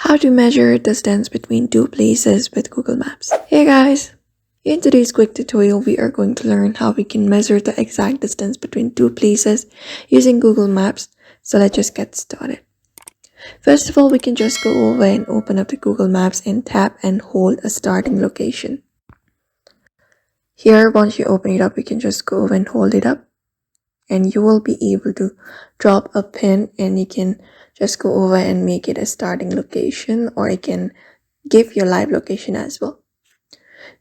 How to measure distance between two places with Google Maps. Hey guys! In today's quick tutorial, we are going to learn how we can measure the exact distance between two places using Google Maps. So let's just get started. First of all, we can just go over and open up the Google Maps and tap and hold a starting location. Here, once you open it up, you can just go over and hold it up, and you will be able to drop a pin, and you can just go over and make it a starting location, or you can give your live location as well.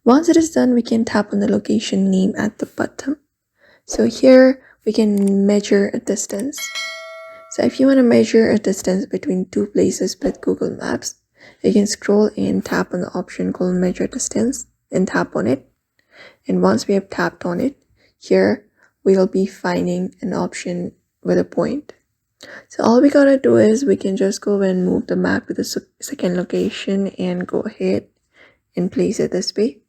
Once it is done, we can tap on the location name at the bottom. So here we can measure a distance. So if you want to measure a distance between two places with Google Maps, you can scroll and tap on the option called measure distance and tap on it. And once we have tapped on it, here we'll be finding an option with a point. So all we gotta do is we can just go and move the map to the second location and go ahead and place it this way.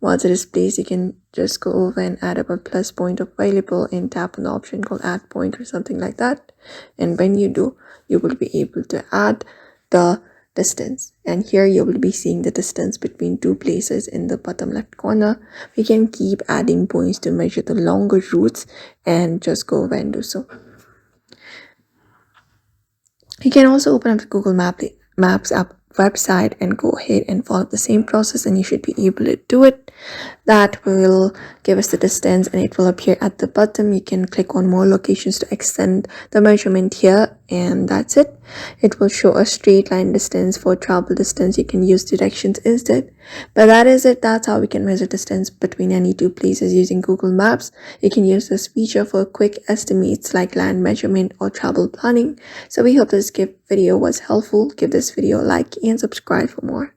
Once it is placed, you can just go over and add up a plus point available and tap on the option called add point or something like that. And when you do, you will be able to add the distance, and here you will be seeing the distance between two places in the bottom left corner. We can keep adding points to measure the longer routes and just go over and do so. You can also open up the Google Maps app website and go ahead and follow the same process, and you should be able to do it. That will give us the distance and it will appear at the bottom. You can click on more locations to extend the measurement here, and that's it. It will show a straight line distance. For travel distance, you can use directions instead. But that is it. That's how we can measure distance between any two places using Google Maps. You can use this feature for quick estimates like land measurement or travel planning. So we hope this video was helpful. Give this video a like and subscribe for more.